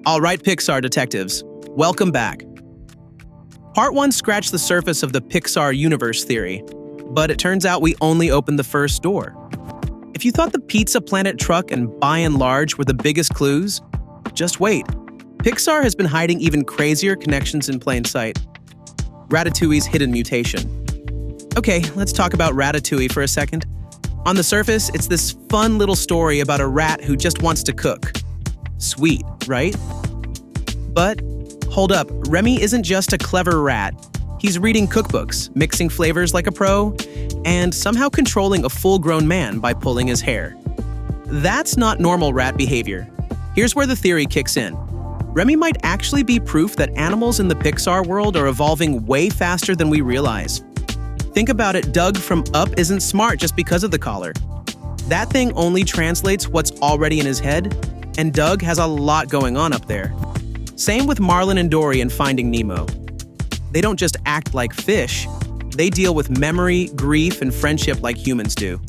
All right, Pixar detectives, welcome back. Part 1 scratched the surface of the Pixar universe theory, but it turns out we only opened the first door. If you thought the Pizza Planet truck and By and Large were the biggest clues, just wait. Pixar has been hiding even crazier connections in plain sight. Ratatouille's hidden mutation. Okay, let's talk about Ratatouille for a second. On the surface, it's this fun little story about a rat who just wants to cook. Sweet, right? But hold up, Remy isn't just a clever rat. He's reading cookbooks, mixing flavors like a pro, and somehow controlling a full-grown man by pulling his hair. That's not normal rat behavior. Here's where the theory kicks in. Remy might actually be proof that animals in the Pixar world are evolving way faster than we realize. Think about it, Doug from Up isn't smart just because of the collar. That thing only translates what's already in his head, and Doug has a lot going on up there. Same with Marlin and Dory in Finding Nemo. They don't just act like fish, they deal with memory, grief, and friendship like humans do.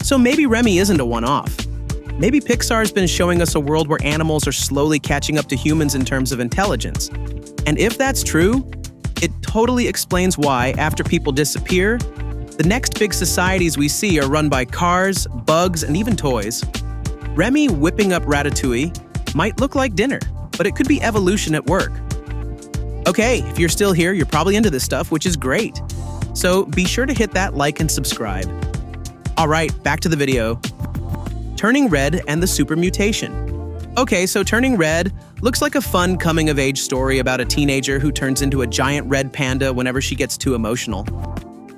So maybe Remy isn't a one-off. Maybe Pixar's been showing us a world where animals are slowly catching up to humans in terms of intelligence. And if that's true, it totally explains why, after people disappear, the next big societies we see are run by cars, bugs, and even toys. Remy whipping up Ratatouille might look like dinner, but it could be evolution at work. Okay, if you're still here, you're probably into this stuff, which is great. So be sure to hit that like and subscribe. All right, back to the video. Turning Red and the Super Mutation. Okay, so Turning Red looks like a fun coming-of-age story about a teenager who turns into a giant red panda whenever she gets too emotional.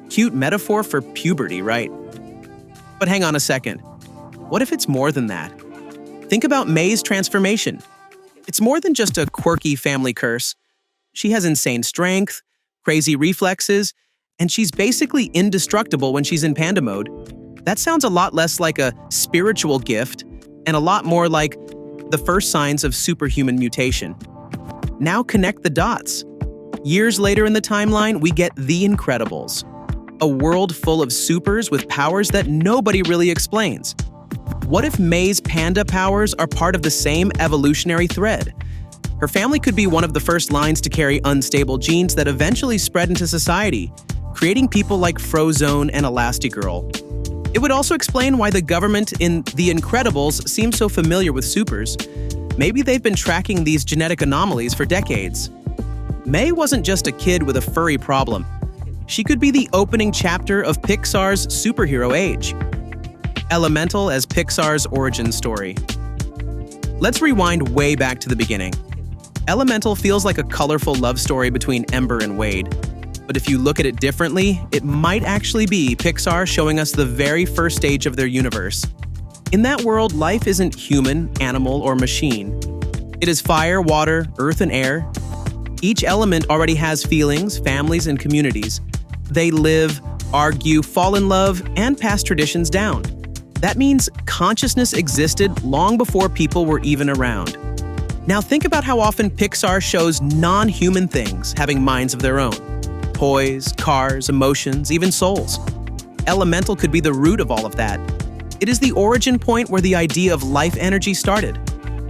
Cute metaphor for puberty, right? But hang on a second. What if it's more than that? Think about May's transformation. It's more than just a quirky family curse. She has insane strength, crazy reflexes, and she's basically indestructible when she's in panda mode. That sounds a lot less like a spiritual gift and a lot more like the first signs of superhuman mutation. Now connect the dots. Years later in the timeline, we get The Incredibles, a world full of supers with powers that nobody really explains. What if May's panda powers are part of the same evolutionary thread? Her family could be one of the first lines to carry unstable genes that eventually spread into society, creating people like Frozone and Elastigirl. It would also explain why the government in The Incredibles seems so familiar with supers. Maybe they've been tracking these genetic anomalies for decades. May wasn't just a kid with a furry problem. She could be the opening chapter of Pixar's superhero age. Elemental as Pixar's origin story. Let's rewind way back to the beginning. Elemental feels like a colorful love story between Ember and Wade. But if you look at it differently, it might actually be Pixar showing us the very first stage of their universe. In that world, life isn't human, animal, or machine. It is fire, water, earth, and air. Each element already has feelings, families, and communities. They live, argue, fall in love, and pass traditions down. That means consciousness existed long before people were even around. Now think about how often Pixar shows non-human things having minds of their own. Toys, cars, emotions, even souls. Elemental could be the root of all of that. It is the origin point where the idea of life energy started.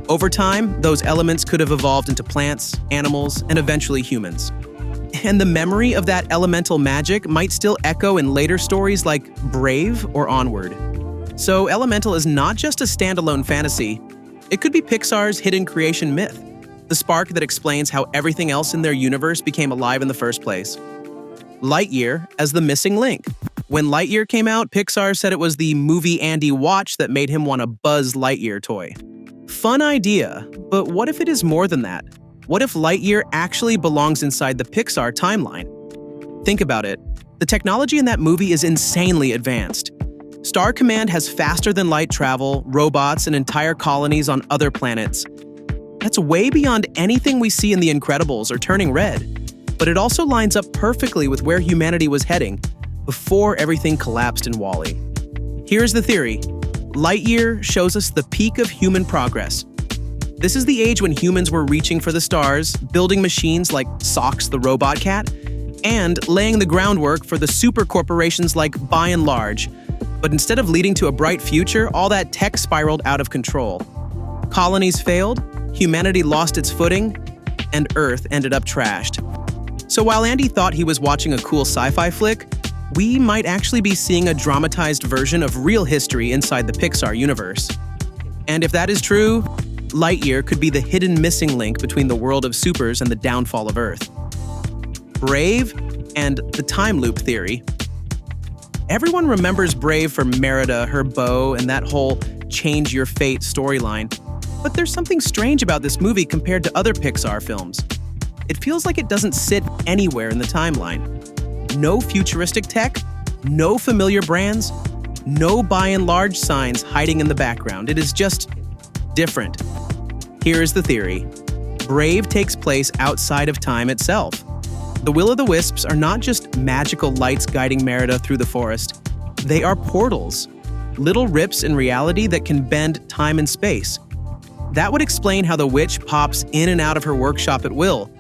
Over time, those elements could have evolved into plants, animals, and eventually humans. And the memory of that elemental magic might still echo in later stories like Brave or Onward. So Elemental is not just a standalone fantasy. It could be Pixar's hidden creation myth, the spark that explains how everything else in their universe became alive in the first place. Lightyear as the missing link. When Lightyear came out, Pixar said it was the movie Andy watched that made him want a Buzz Lightyear toy. Fun idea, but what if it is more than that? What if Lightyear actually belongs inside the Pixar timeline? Think about it. The technology in that movie is insanely advanced. Star Command has faster-than-light travel, robots, and entire colonies on other planets. That's way beyond anything we see in The Incredibles or Turning Red, but it also lines up perfectly with where humanity was heading before everything collapsed in WALL-E. Here's the theory. Lightyear shows us the peak of human progress. This is the age when humans were reaching for the stars, building machines like Socks the Robot Cat, and laying the groundwork for the super corporations like By and Large. But instead of leading to a bright future, all that tech spiraled out of control. Colonies failed, humanity lost its footing, and Earth ended up trashed. So while Andy thought he was watching a cool sci-fi flick, we might actually be seeing a dramatized version of real history inside the Pixar universe. And if that is true, Lightyear could be the hidden missing link between the world of supers and the downfall of Earth. Brave and the time loop theory. Everyone remembers Brave for Merida, her bow, and that whole change your fate storyline. But there's something strange about this movie compared to other Pixar films. It feels like it doesn't sit anywhere in the timeline. No futuristic tech, no familiar brands, no by and large signs hiding in the background. It is just different. Here is the theory. Brave takes place outside of time itself. The Will-o'-the-Wisps are not just magical lights guiding Merida through the forest. They are portals, little rips in reality that can bend time and space. That would explain how the witch pops in and out of her workshop at will,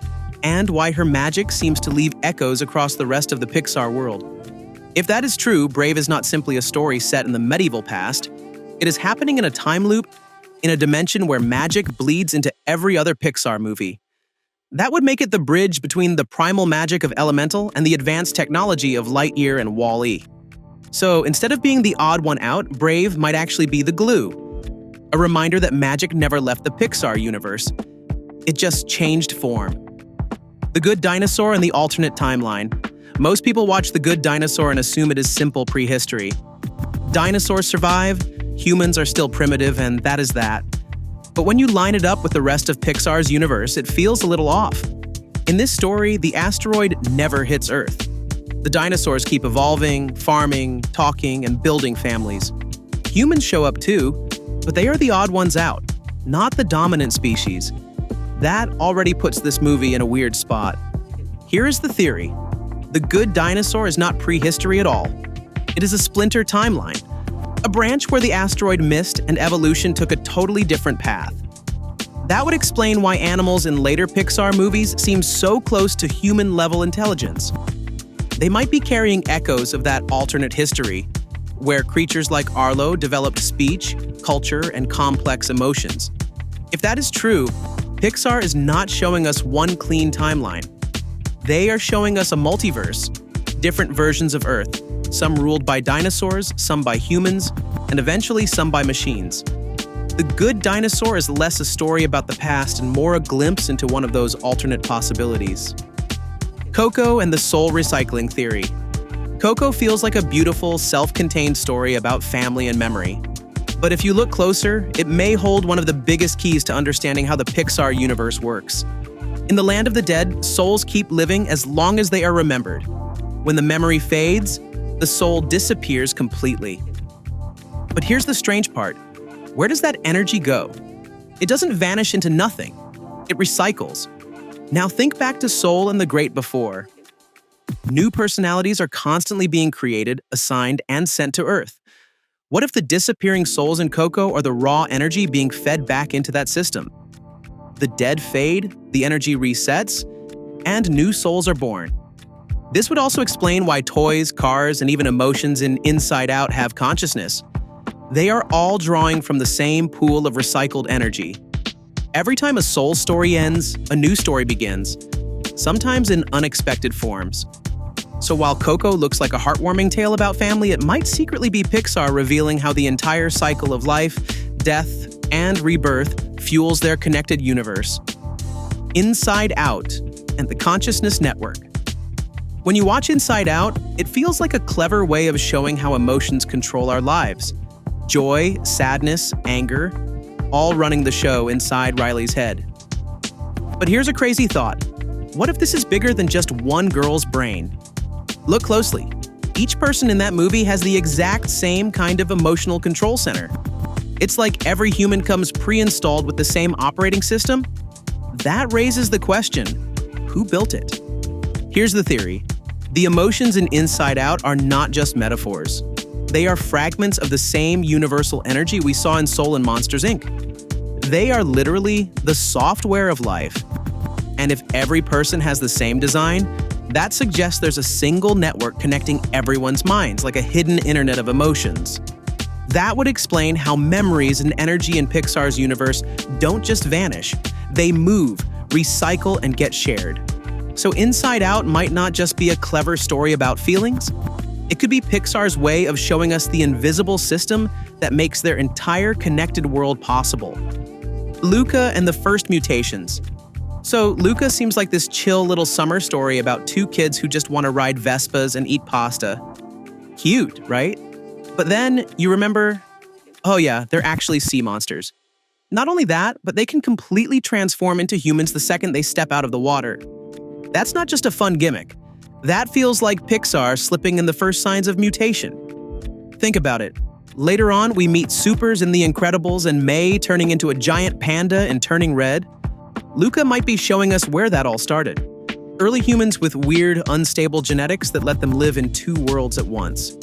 and why her magic seems to leave echoes across the rest of the Pixar world. If that is true, Brave is not simply a story set in the medieval past. It is happening in a time loop, in a dimension where magic bleeds into every other Pixar movie. That would make it the bridge between the primal magic of Elemental and the advanced technology of Lightyear and Wall-E. So instead of being the odd one out, Brave might actually be the glue. A reminder that magic never left the Pixar universe. It just changed form. The Good Dinosaur and the alternate timeline. Most people watch The Good Dinosaur and assume it is simple prehistory. Dinosaurs survive, humans are still primitive, and that is that. But when you line it up with the rest of Pixar's universe, it feels a little off. In this story, the asteroid never hits Earth. The dinosaurs keep evolving, farming, talking, and building families. Humans show up too, but they are the odd ones out, not the dominant species. That already puts this movie in a weird spot. Here is the theory. The Good Dinosaur is not prehistory at all. It is a splinter timeline. A branch where the asteroid missed and evolution took a totally different path. That would explain why animals in later Pixar movies seem so close to human-level intelligence. They might be carrying echoes of that alternate history, where creatures like Arlo developed speech, culture, and complex emotions. If that is true, Pixar is not showing us one clean timeline. They are showing us a multiverse, different versions of Earth, some ruled by dinosaurs, some by humans, and eventually some by machines. The Good Dinosaur is less a story about the past and more a glimpse into one of those alternate possibilities. Coco and the soul recycling theory. Coco feels like a beautiful, self-contained story about family and memory. But if you look closer, it may hold one of the biggest keys to understanding how the Pixar universe works. In the land of the dead, souls keep living as long as they are remembered. When the memory fades, the soul disappears completely. But here's the strange part. Where does that energy go? It doesn't vanish into nothing. It recycles. Now think back to Soul and the Great Before. New personalities are constantly being created, assigned, and sent to Earth. What if the disappearing souls in Coco are the raw energy being fed back into that system? The dead fade, the energy resets, and new souls are born. This would also explain why toys, cars, and even emotions in Inside Out have consciousness. They are all drawing from the same pool of recycled energy. Every time a soul story ends, a new story begins, sometimes in unexpected forms. So while Coco looks like a heartwarming tale about family, it might secretly be Pixar revealing how the entire cycle of life, death, and rebirth fuels their connected universe. Inside Out and the Consciousness Network. When you watch Inside Out, it feels like a clever way of showing how emotions control our lives. Joy, sadness, anger, all running the show inside Riley's head. But here's a crazy thought. What if this is bigger than just one girl's brain? Look closely. Each person in that movie has the exact same kind of emotional control center. It's like every human comes pre-installed with the same operating system. That raises the question, who built it? Here's the theory. The emotions in Inside Out are not just metaphors. They are fragments of the same universal energy we saw in Soul and Monsters, Inc. They are literally the software of life. And if every person has the same design, that suggests there's a single network connecting everyone's minds, like a hidden internet of emotions. That would explain how memories and energy in Pixar's universe don't just vanish. They move, recycle, and get shared. So Inside Out might not just be a clever story about feelings. It could be Pixar's way of showing us the invisible system that makes their entire connected world possible. Luca and the First Mutations. So Luca seems like this chill little summer story about two kids who just want to ride Vespas and eat pasta. Cute, right? But then you remember, oh yeah, they're actually sea monsters. Not only that, but they can completely transform into humans the second they step out of the water. That's not just a fun gimmick. That feels like Pixar slipping in the first signs of mutation. Think about it. Later on, we meet Supers in The Incredibles and May turning into a giant panda and turning red. Luca might be showing us where that all started. Early humans with weird, unstable genetics that let them live in two worlds at once.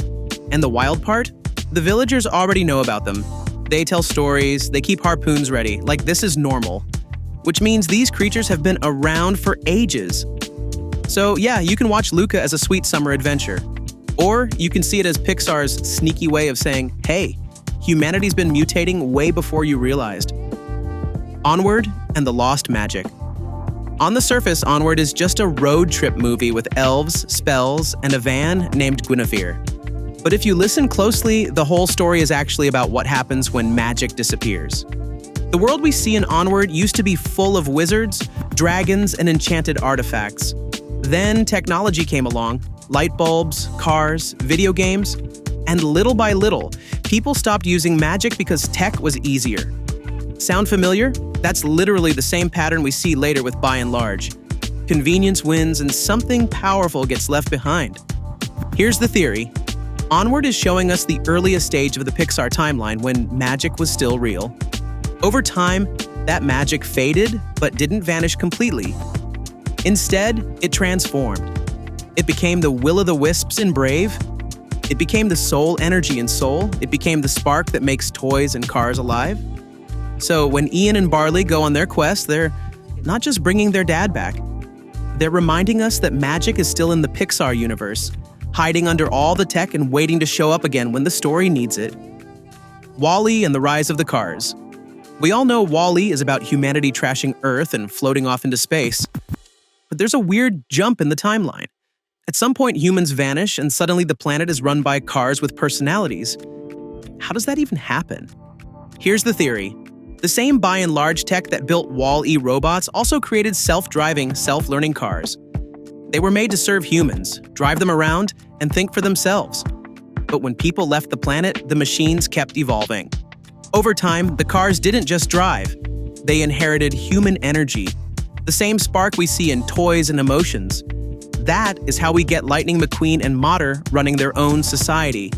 And the wild part? The villagers already know about them. They tell stories, they keep harpoons ready, like this is normal. Which means these creatures have been around for ages. So yeah, you can watch Luca as a sweet summer adventure. Or you can see it as Pixar's sneaky way of saying, hey, humanity's been mutating way before you realized. Onward and the Lost Magic. On the surface, Onward is just a road trip movie with elves, spells, and a van named Guinevere. But if you listen closely, the whole story is actually about what happens when magic disappears. The world we see in Onward used to be full of wizards, dragons, and enchanted artifacts. Then technology came along, light bulbs, cars, video games, and little by little, people stopped using magic because tech was easier. Sound familiar? That's literally the same pattern we see later with By and Large. Convenience wins and something powerful gets left behind. Here's the theory. Onward is showing us the earliest stage of the Pixar timeline when magic was still real. Over time, that magic faded but didn't vanish completely. Instead, it transformed. It became the will-o'-the-wisps in Brave. It became the soul energy in Soul. It became the spark that makes toys and cars alive. So when Ian and Barley go on their quest, they're not just bringing their dad back. They're reminding us that magic is still in the Pixar universe, hiding under all the tech and waiting to show up again when the story needs it. WALL-E and the Rise of the Cars. We all know WALL-E is about humanity trashing Earth and floating off into space. But there's a weird jump in the timeline. At some point, humans vanish and suddenly the planet is run by cars with personalities. How does that even happen? Here's the theory. The same By and Large tech that built WALL-E robots also created self-driving, self-learning cars. They were made to serve humans, drive them around, and think for themselves. But when people left the planet, the machines kept evolving. Over time, the cars didn't just drive. They inherited human energy, the same spark we see in toys and emotions. That is how we get Lightning McQueen and Mater running their own society,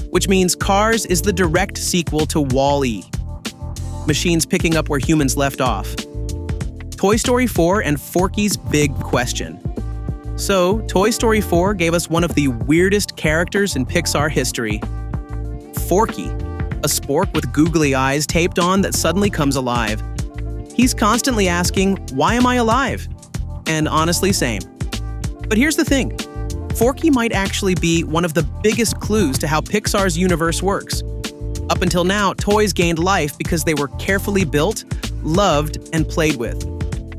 which means Cars is the direct sequel to WALL-E. Machines picking up where humans left off. Toy Story 4 and Forky's Big Question. So, Toy Story 4 gave us one of the weirdest characters in Pixar history. Forky, a spork with googly eyes taped on that suddenly comes alive. He's constantly asking, why am I alive? And honestly, same. But here's the thing. Forky might actually be one of the biggest clues to how Pixar's universe works. Up until now, toys gained life because they were carefully built, loved, and played with.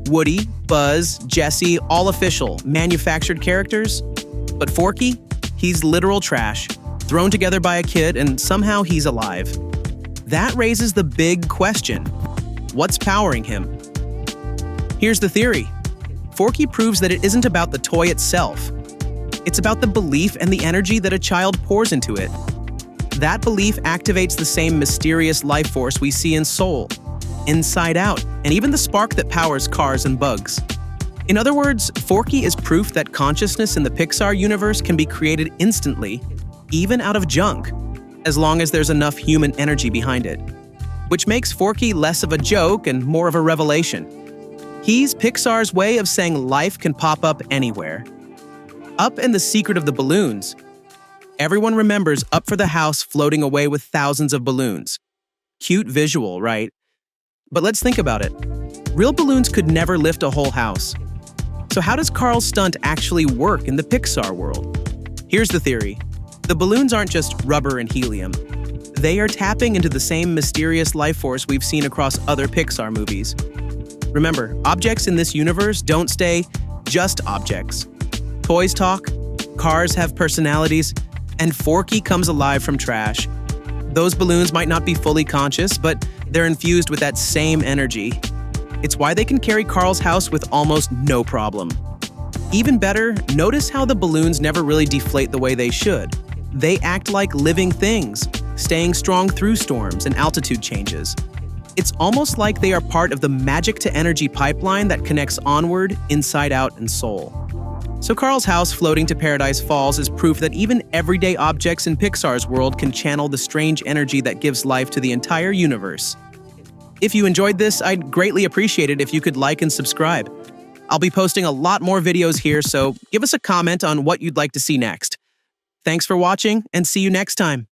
Woody, Buzz, Jessie, all official, manufactured characters. But Forky? He's literal trash, thrown together by a kid, and somehow he's alive. That raises the big question. What's powering him? Here's the theory. Forky proves that it isn't about the toy itself. It's about the belief and the energy that a child pours into it. That belief activates the same mysterious life force we see in Soul, Inside Out, and even the spark that powers Cars and Bugs. In other words, Forky is proof that consciousness in the Pixar universe can be created instantly, even out of junk, as long as there's enough human energy behind it. Which makes Forky less of a joke and more of a revelation. He's Pixar's way of saying life can pop up anywhere. Up in The Secret of the Balloons, everyone remembers Up for the House floating away with thousands of balloons. Cute visual, right? But let's think about it. Real balloons could never lift a whole house. So how does Carl's stunt actually work in the Pixar world? Here's the theory. The balloons aren't just rubber and helium. they are tapping into the same mysterious life force we've seen across other Pixar movies. Remember, objects in this universe don't stay just objects. Toys talk, cars have personalities, and Forky comes alive from trash. Those balloons might not be fully conscious, but they're infused with that same energy. It's why they can carry Carl's house with almost no problem. Even better, notice how the balloons never really deflate the way they should. They act like living things, staying strong through storms and altitude changes. It's almost like they are part of the magic-to-energy pipeline that connects Onward, Inside Out, and Soul. So Carl's house floating to Paradise Falls is proof that even everyday objects in Pixar's world can channel the strange energy that gives life to the entire universe. If you enjoyed this, I'd greatly appreciate it if you could like and subscribe. I'll be posting a lot more videos here, so give us a comment on what you'd like to see next. Thanks for watching, and see you next time.